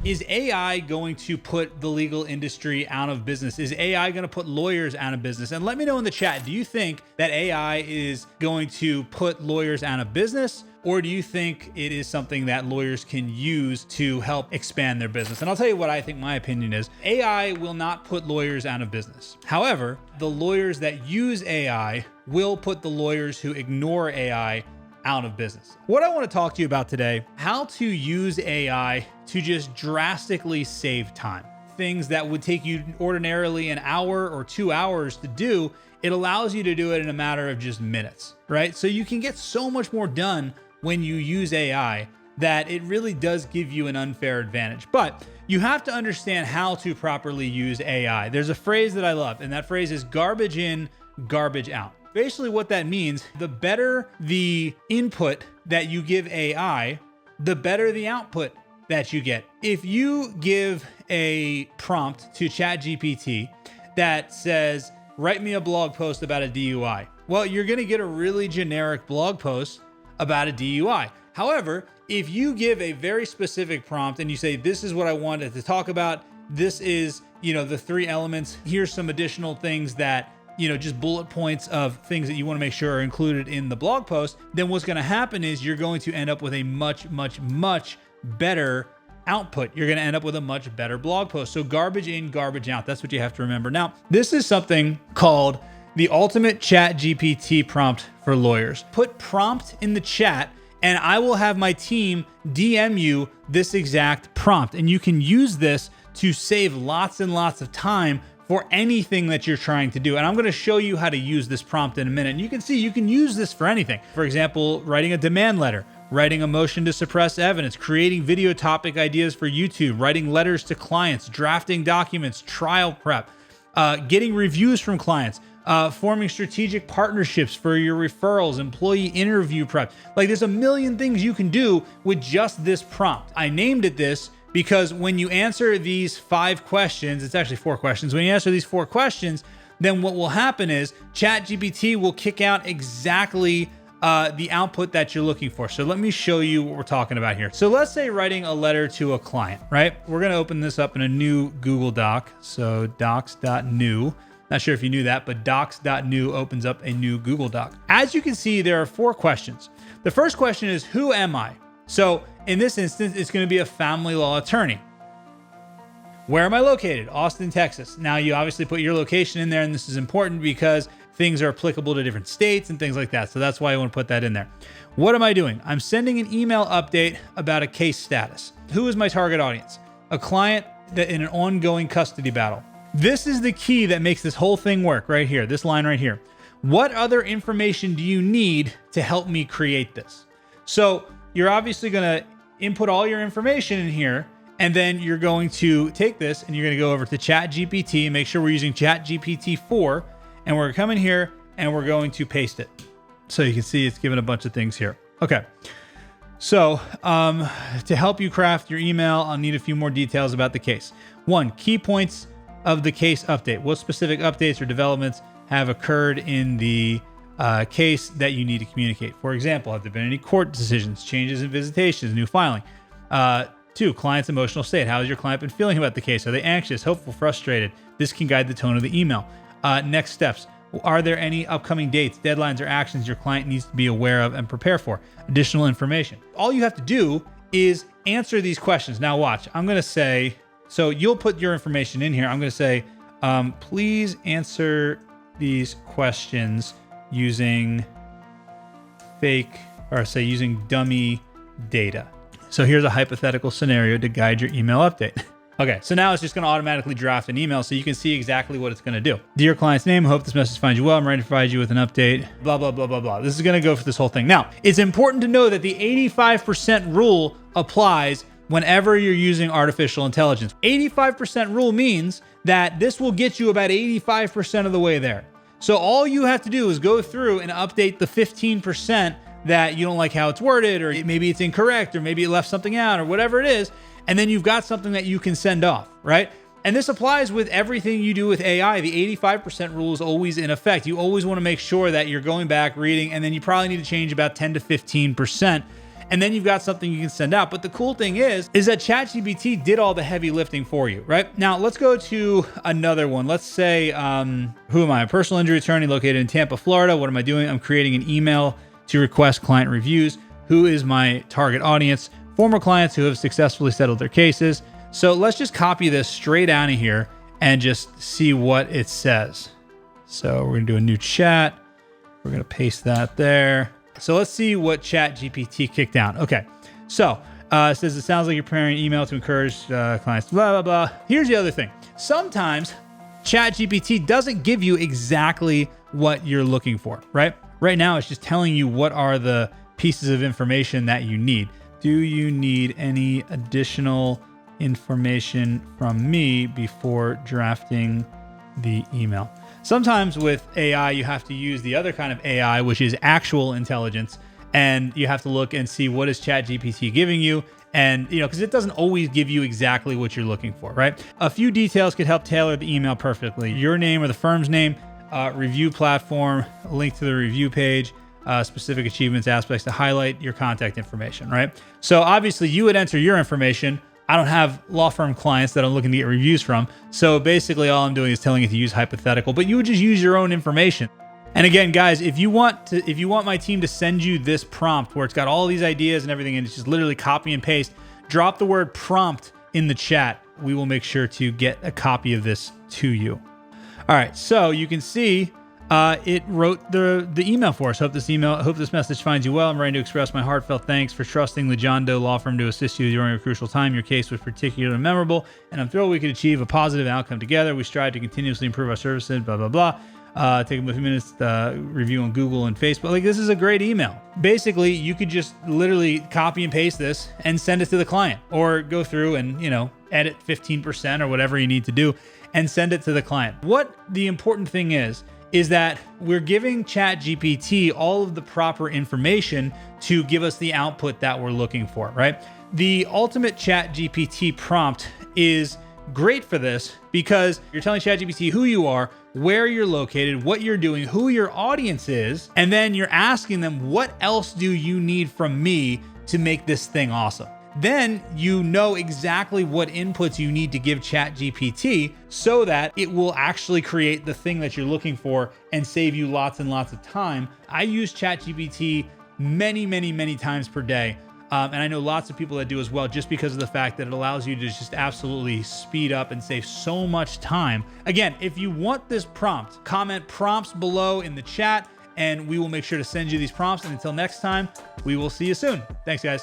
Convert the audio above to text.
Is AI going to put the legal industry out of business? Is AI going to put lawyers out of business? And let me know in the chat, do you think that AI is going to put lawyers out of business? Or do you think it is something that lawyers can use to help expand their business? And I'll tell you what I think my opinion is. AI will not put lawyers out of business. However, the lawyers that use AI will put the lawyers who ignore AI out of business. What I want to talk to you about today, how to use AI to just drastically save time. Things that would take you ordinarily an hour or 2 hours to do, it allows you to do it in a matter of just minutes, right? So you can get so much more done when you use AI that it really does give you an unfair advantage. But you have to understand how to properly use AI. There's a phrase that I love, and that phrase is garbage in, garbage out. Basically what that means, the better the input that you give AI, the better the output that you get. If you give a prompt to ChatGPT that says, write me a blog post about a DUI, well, you're gonna get a really generic blog post about a DUI. However, if you give a very specific prompt and you say, this is what I wanted to talk about, this is, the 3 elements, here's some additional things that, just bullet points of things that you want to make sure are included in the blog post, then what's going to happen is you're going to end up with a much, much, much better output. You're going to end up with a much better blog post. So garbage in, garbage out. That's what you have to remember. Now, this is something called the ultimate ChatGPT prompt for lawyers. Put prompt in the chat and I will have my team DM you this exact prompt. And you can use this to save lots and lots of time for anything that you're trying to do. And I'm gonna show you how to use this prompt in a minute. And you can see you can use this for anything. For example, writing a demand letter, writing a motion to suppress evidence, creating video topic ideas for YouTube, writing letters to clients, drafting documents, trial prep, getting reviews from clients, forming strategic partnerships for your referrals, employee interview prep. Like there's a million things you can do with just this prompt. I named it this because when you answer these 5 questions, it's actually 4 questions. When you answer these 4 questions, then what will happen is ChatGPT will kick out exactly the output that you're looking for. So let me show you what we're talking about here. So let's say writing a letter to a client, right? We're going to open this up in a new Google Doc. So docs.new. Not sure if you knew that, but docs.new opens up a new Google Doc. As you can see, there are 4 questions. The first question is, who am I? So in this instance, it's going to be a family law attorney. Where am I located? Austin, Texas. Now you obviously put your location in there, and this is important because things are applicable to different states and things like that. So that's why I want to put that in there. What am I doing? I'm sending an email update about a case status. Who is my target audience? A client that in an ongoing custody battle. This is the key that makes this whole thing work right here, this line right here. What other information do you need to help me create this? So you're obviously going to input all your information in here, and then you're going to take this and you're going to go over to ChatGPT and make sure we're using ChatGPT 4, and we're coming here and we're going to paste it. So you can see it's given a bunch of things here. Okay. So to help you craft your email, I'll need a few more details about the case. 1, key points of the case update. What specific updates or developments have occurred in the case that you need to communicate? For example, have there been any court decisions, changes in visitations, new filing? 2, client's emotional state. How has your client been feeling about the case? Are they anxious, hopeful, frustrated? This can guide the tone of the email. Next steps. Are there any upcoming dates, deadlines, or actions your client needs to be aware of and prepare for? Additional information. All you have to do is answer these questions. Now watch, I'm going to say, so you'll put your information in here. I'm going to say, please answer these questions using using dummy data. So here's a hypothetical scenario to guide your email update. Okay, so now it's just going to automatically draft an email so you can see exactly what it's going to do. Dear client's name, hope this message finds you well. I'm ready to provide you with an update. Blah, blah, blah, blah, blah. This is going to go for this whole thing. Now, it's important to know that the 85% rule applies whenever you're using artificial intelligence. 85% rule means that this will get you about 85% of the way there. So all you have to do is go through and update the 15% that you don't like how it's worded, or maybe it's incorrect, or maybe it left something out, or whatever it is. And then you've got something that you can send off, right? And this applies with everything you do with AI. The 85% rule is always in effect. You always want to make sure that you're going back, reading, and then you probably need to change about 10 to 15%. and then you've got something you can send out. But the cool thing is that ChatGPT did all the heavy lifting for you, right? Now let's go to another one. Let's say, who am I? A personal injury attorney located in Tampa, Florida. What am I doing? I'm creating an email to request client reviews. Who is my target audience? Former clients who have successfully settled their cases. So let's just copy this straight out of here and just see what it says. So we're gonna do a new chat. We're gonna paste that there. So let's see what ChatGPT kicked down. Okay, so it says, it sounds like you're preparing an email to encourage clients, blah, blah, blah. Here's the other thing. Sometimes ChatGPT doesn't give you exactly what you're looking for, right? Right now, it's just telling you what are the pieces of information that you need. Do you need any additional information from me before drafting the email? Sometimes with AI, you have to use the other kind of AI, which is actual intelligence. And you have to look and see what is ChatGPT giving you. And, because it doesn't always give you exactly what you're looking for, right? A few details could help tailor the email perfectly. Your name or the firm's name, review platform, link to the review page, specific achievements, aspects to highlight your contact information, right? So obviously you would enter your information. I don't have law firm clients that I'm looking to get reviews from. So basically all I'm doing is telling it to use hypothetical, but you would just use your own information. And again, guys, if you want my team to send you this prompt where it's got all these ideas and everything, and it's just literally copy and paste, drop the word prompt in the chat. We will make sure to get a copy of this to you. All right, so you can see it wrote the email for us. Hope this message finds you well. I'm ready to express my heartfelt thanks for trusting the John Doe Law Firm to assist you during a crucial time. Your case was particularly memorable, and I'm thrilled we could achieve a positive outcome together. We strive to continuously improve our services, blah, blah, blah. Take a few minutes to review on Google and Facebook. Like, this is a great email. Basically, you could just literally copy and paste this and send it to the client, or go through and, edit 15% or whatever you need to do and send it to the client. What the important thing is that we're giving ChatGPT all of the proper information to give us the output that we're looking for, right? The ultimate ChatGPT prompt is great for this because you're telling ChatGPT who you are, where you're located, what you're doing, who your audience is, and then you're asking them, what else do you need from me to make this thing awesome? Then you know exactly what inputs you need to give ChatGPT so that it will actually create the thing that you're looking for and save you lots and lots of time. I use ChatGPT many, many, many times per day. And I know lots of people that do as well, just because of the fact that it allows you to just absolutely speed up and save so much time. Again, if you want this prompt, comment prompts below in the chat, and we will make sure to send you these prompts. And until next time, we will see you soon. Thanks, guys.